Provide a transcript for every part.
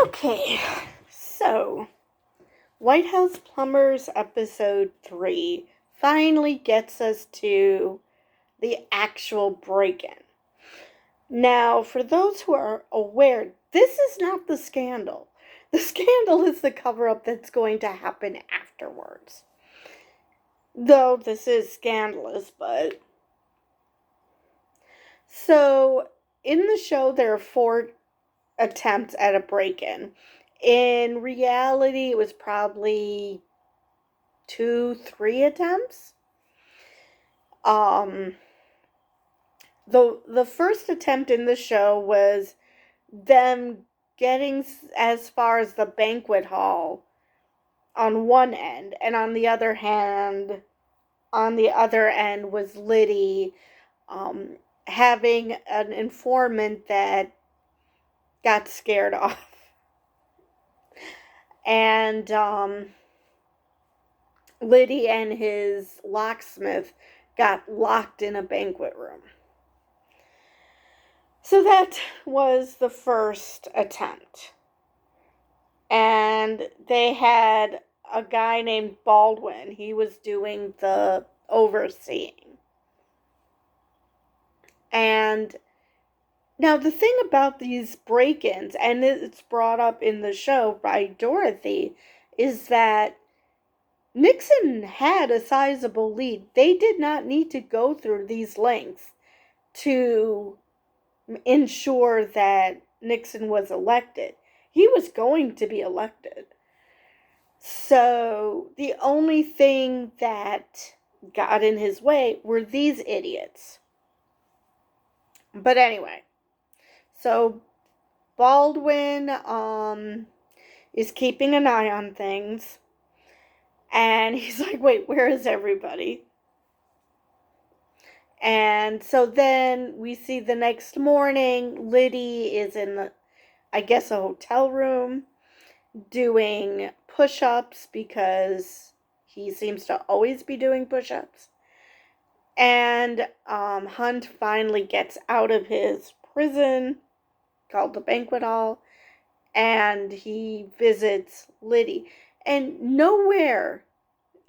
Okay, so White House Plumbers episode 3 finally gets us to the actual break in. Now, for those who are aware, this is not the scandal. The scandal is the cover up that's going to happen afterwards. Though this is scandalous, but. So, in the show, there are 4 attempts at a break in. In reality, it was probably 2, 3 attempts. Um, the first attempt in the show was them getting as far as the banquet hall on one end, and on the other end was Liddy having an informant that got scared off, and Liddy and his locksmith got locked in a banquet room. So that was the first attempt. And they had a guy named Baldwin. He was doing the overseeing. And now the thing about these break-ins, and it's brought up in the show by Dorothy, is that Nixon had a sizable lead. They did not need to go through these lengths to ensure that Nixon was elected. He was going to be elected. So the only thing that got in his way were these idiots. But anyway, so Baldwin is keeping an eye on things. And he's like, wait, where is everybody? And so then we see the next morning, Liddy is in, a hotel room doing push-ups because he seems to always be doing push-ups. And Hunt finally gets out of his prison called the banquet hall, and he visits Liddy. And nowhere,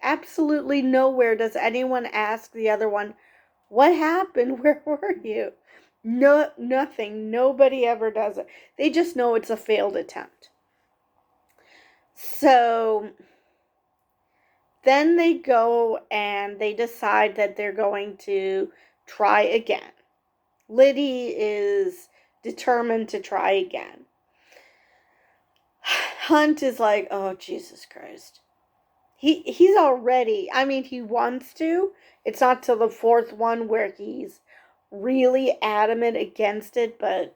absolutely nowhere, does anyone ask the other one, what happened? Where were you? No, nothing. Nobody ever does it. They just know it's a failed attempt. So then they go and they decide that they're going to try again. Liddy is determined to try again. Hunt is like, oh, Jesus Christ. He's already, he wants to. It's not till the 4th one where he's really adamant against it, but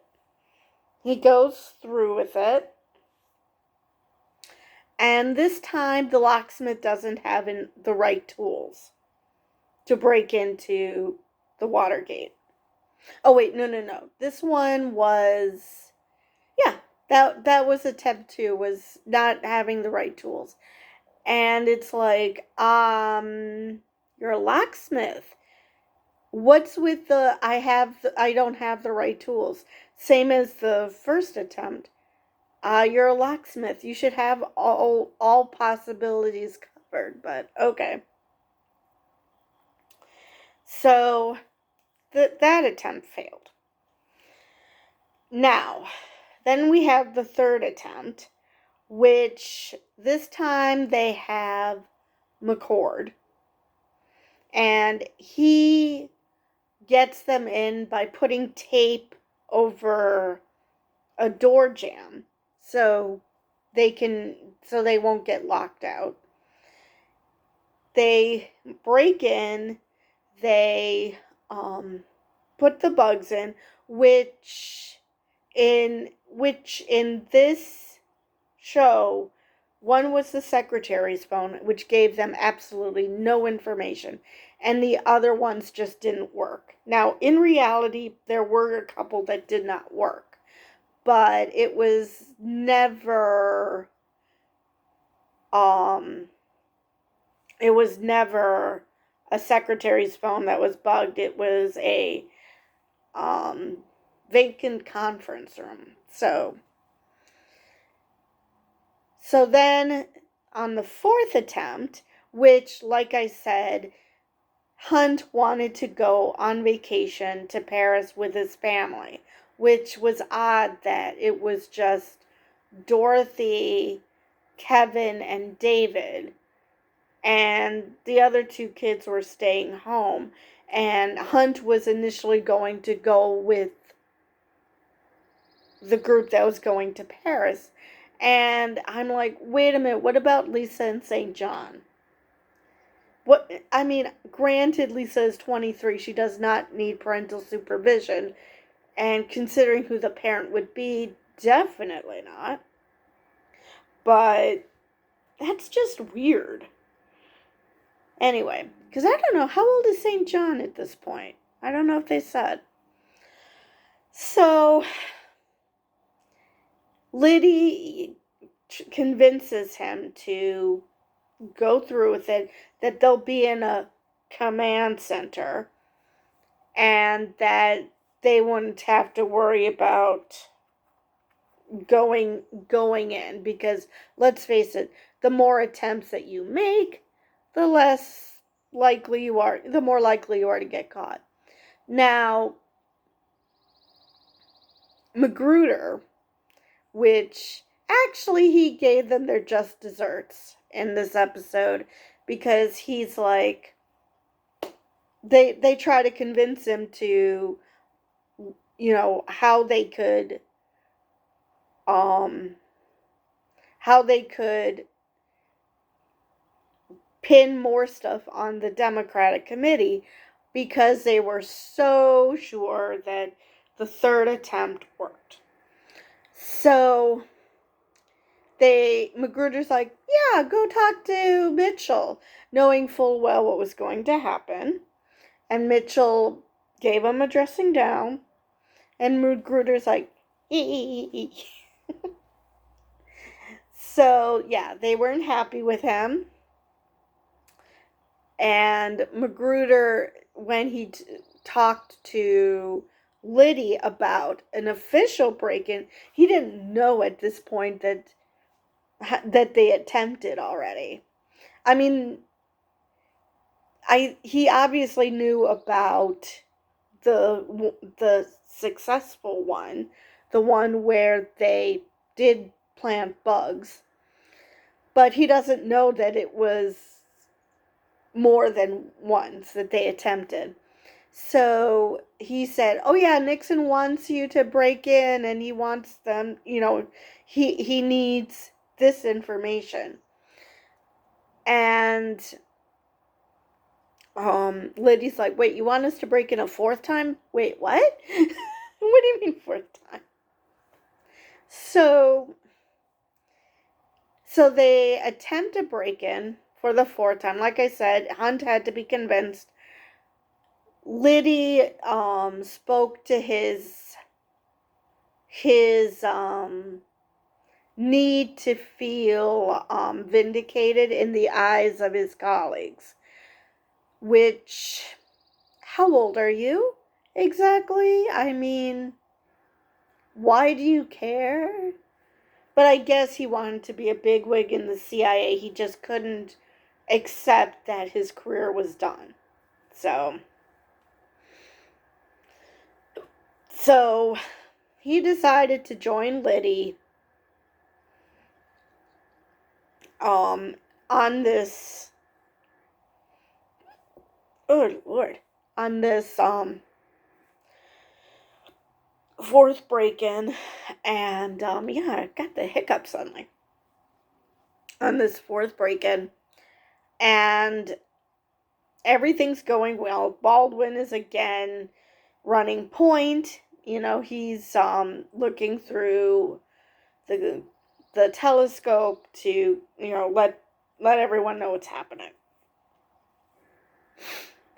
he goes through with it. And this time, the locksmith doesn't have the right tools to break into the Watergate. Oh, wait, no. This one was, that was attempt 2, was not having the right tools. And it's like, you're a locksmith. What's with the, I don't have the right tools? Same as the first attempt. You're a locksmith. You should have all possibilities covered, but okay. So that attempt failed. Now, then we have the 3rd attempt, which this time they have McCord. And he gets them in by putting tape over a door jamb so they won't get locked out. They break in, they put the bugs in, which in this show, one was the secretary's phone, which gave them absolutely no information, and the other ones just didn't work. Now, in reality, there were a couple that did not work, but it was never a secretary's phone that was bugged. It was a vacant conference room. So So then on the fourth attempt, which, like I said, Hunt wanted to go on vacation to Paris with his family, which was odd that it was just Dorothy, Kevin, and David, and the other two kids were staying home. And Hunt was initially going to go with the group that was going to Paris. And I'm like, wait a minute, what about Lisa and St. John? What, I mean, granted, Lisa is 23. She does not need parental supervision. And considering who the parent would be, definitely not. But that's just weird. Anyway, because I don't know, how old is St. John at this point? I don't know if they said. So, Liddy convinces him to go through with it, that they'll be in a command center, and that they wouldn't have to worry about going in, because let's face it, the more attempts that you make, the more likely you are to get caught. Now, Magruder, which actually he gave them their just desserts in this episode, because he's like, they try to convince him to, how they could pin more stuff on the Democratic committee, because they were so sure that the third attempt worked. So Magruder's like, yeah, go talk to Mitchell, knowing full well what was going to happen. And Mitchell gave him a dressing down, and Magruder's like, So, yeah, they weren't happy with him. And Magruder, when he talked to Liddy about an official break-in, he didn't know at this point that they attempted already. I mean, he obviously knew about the successful one, the one where they did plant bugs, but he doesn't know that it was more than once that they attempted. So he said, oh yeah, Nixon wants you to break in, and he wants them, he needs this information. And Liddy's like, wait, you want us to break in a fourth time? Wait, what? What do you mean fourth time? So they attempt to break in for the fourth time. Like I said, Hunt had to be convinced. Liddy spoke to his need to feel vindicated in the eyes of his colleagues. Which, how old are you exactly? I mean, why do you care? But I guess he wanted to be a bigwig in the CIA. He just couldn't accept that his career was done. So he decided to join Liddy on this, oh Lord, on this fourth break-in. And yeah, I got the hiccups suddenly on this fourth break-in, and everything's going well. Baldwin is again running point. He's looking through the telescope to let everyone know what's happening.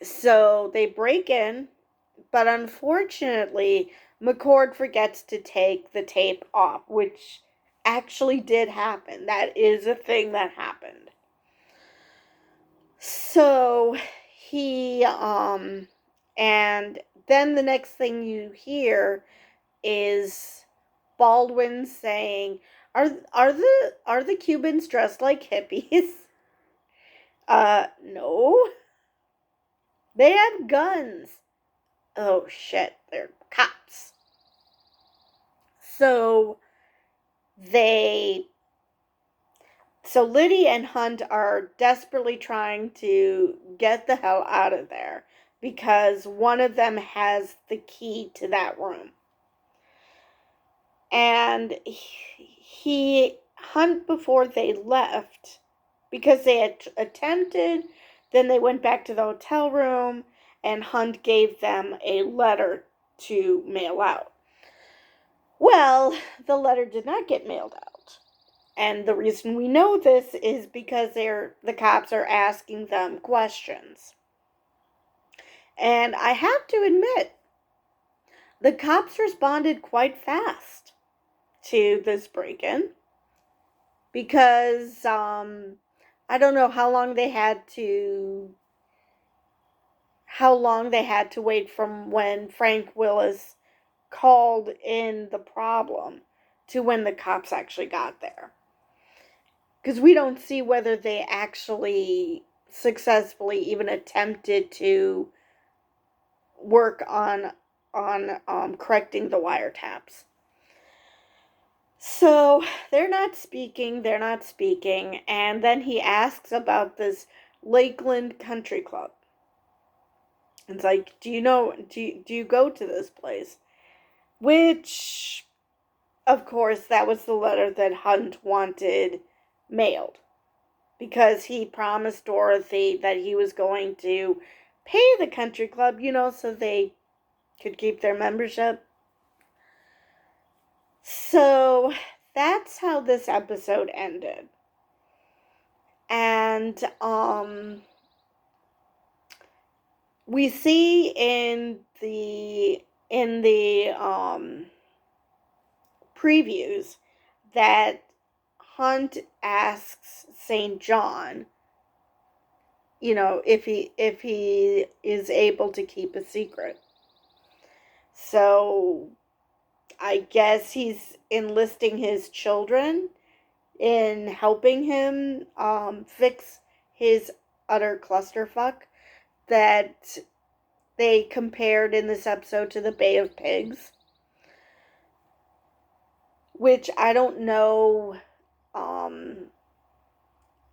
So they break in, but unfortunately McCord forgets to take the tape off, which actually did happen. That is a thing that happened. So he and then the next thing you hear is Baldwin saying, are the Cubans dressed like hippies? No. They have guns. Oh shit, they're cops. So they so Liddy and Hunt are desperately trying to get the hell out of there because one of them has the key to that room. And Hunt, before they left, because they had attempted, then they went back to the hotel room, and Hunt gave them a letter to mail out. Well, the letter did not get mailed out. And the reason we know this is because the cops are asking them questions. And I have to admit, the cops responded quite fast to this break-in because I don't know how long they had to wait from when Frank Willis called in the problem to when the cops actually got there. Because we don't see whether they actually successfully even attempted to work on correcting the wiretaps. So they're not speaking, and then he asks about this Lakeland Country Club. It's like, do you go to this place? Which, of course, that was the letter that Hunt wanted mailed. Because he promised Dorothy that he was going to pay the country club, so they could keep their membership. So that's how this episode ended. And we see in the previews that Hunt asks St. John, if he is able to keep a secret. So I guess he's enlisting his children in helping him fix his utter clusterfuck that they compared in this episode to the Bay of Pigs. Which I don't know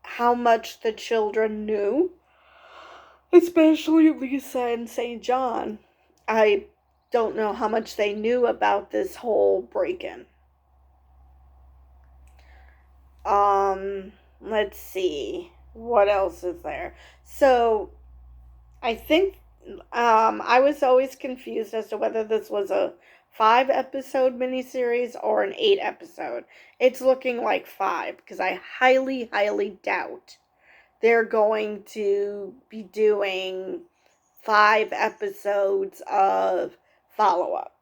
how much the children knew, especially Lisa and St. John. I don't know how much they knew about this whole break-in. Let's see. What else is there? So, I think I was always confused as to whether this was a 5-episode miniseries or an 8-episode. It's looking like 5 because I highly, highly doubt they're going to be doing 5 episodes of follow-up.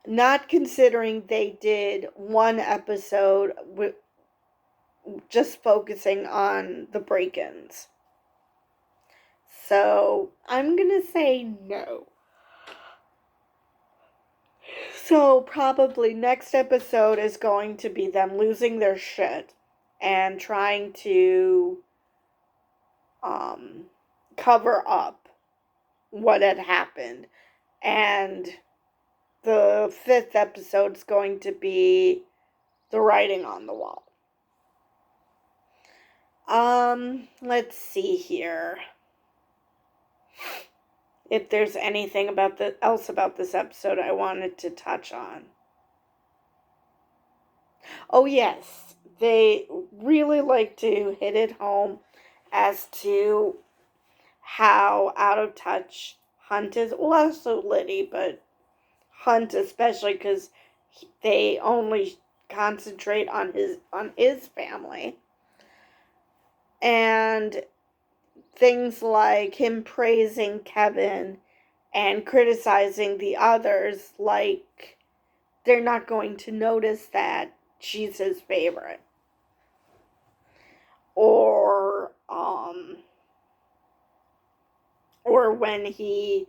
Not considering they did 1 episode with just focusing on the break-ins. So, I'm gonna say no. So, probably next episode is going to be them losing their shit and trying to cover up what had happened. And the 5th episode is going to be the writing on the wall. Let's see here. If there's anything else about this episode I wanted to touch on. Oh yes, they really like to hit it home as to how out of touch Hunt is. Well, also Liddy, but Hunt especially because they only concentrate on his family. And things like him praising Kevin and criticizing the others, like they're not going to notice that she's his favorite. Or when he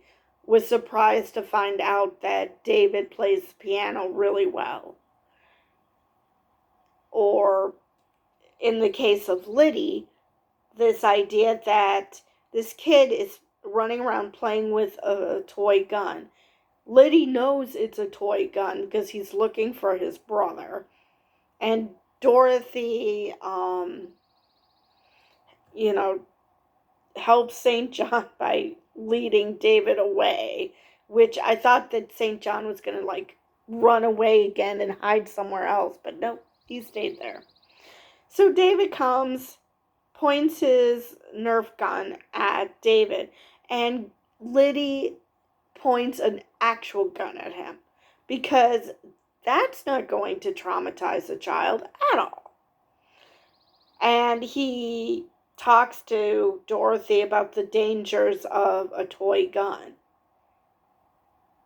was surprised to find out that David plays the piano really well. Or in the case of Liddy, this idea that this kid is running around playing with a toy gun. Liddy knows it's a toy gun because he's looking for his brother. And Dorothy, helps St. John by leading David away, which I thought that St. John was going to, run away again and hide somewhere else, but no, he stayed there. So David comes, points his Nerf gun at David, and Liddy points an actual gun at him, because that's not going to traumatize a child at all. And he talks to Dorothy about the dangers of a toy gun,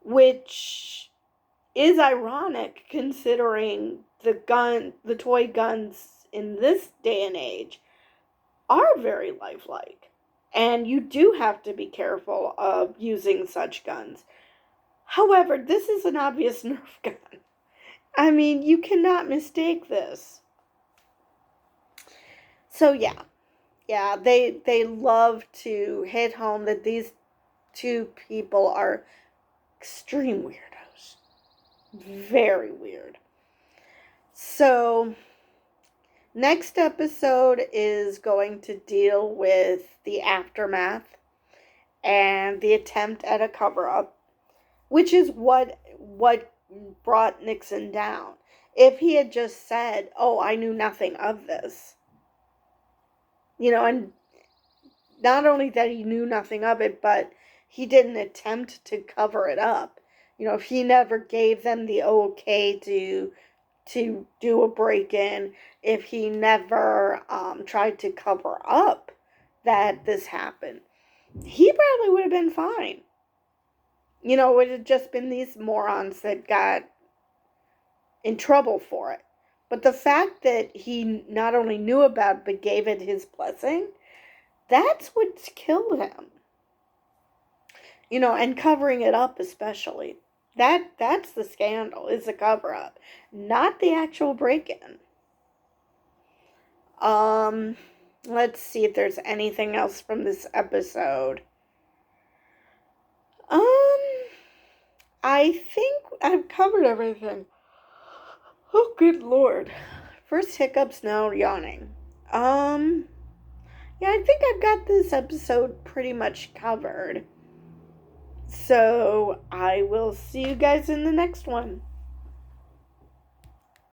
which is ironic considering the toy guns in this day and age are very lifelike. And you do have to be careful of using such guns. However, this is an obvious Nerf gun. I mean, you cannot mistake this. So yeah, they love to hit home that these two people are extreme weirdos. Very weird. So, next episode is going to deal with the aftermath and the attempt at a cover-up, which is what brought Nixon down. If he had just said, "Oh, I knew nothing of this," and not only that he knew nothing of it, but he didn't attempt to cover it up. If he never gave them the okay to do a break-in, if he never tried to cover up that this happened, he probably would have been fine. It would have just been these morons that got in trouble for it. But the fact that he not only knew about it, but gave it his blessing, that's what's killed him. And covering it up especially. That's the scandal, is the cover-up, not the actual break-in. Let's see if there's anything else from this episode. I think I've covered everything. Oh, good Lord. First hiccups, now yawning. Yeah, I think I've got this episode pretty much covered. So, I will see you guys in the next one.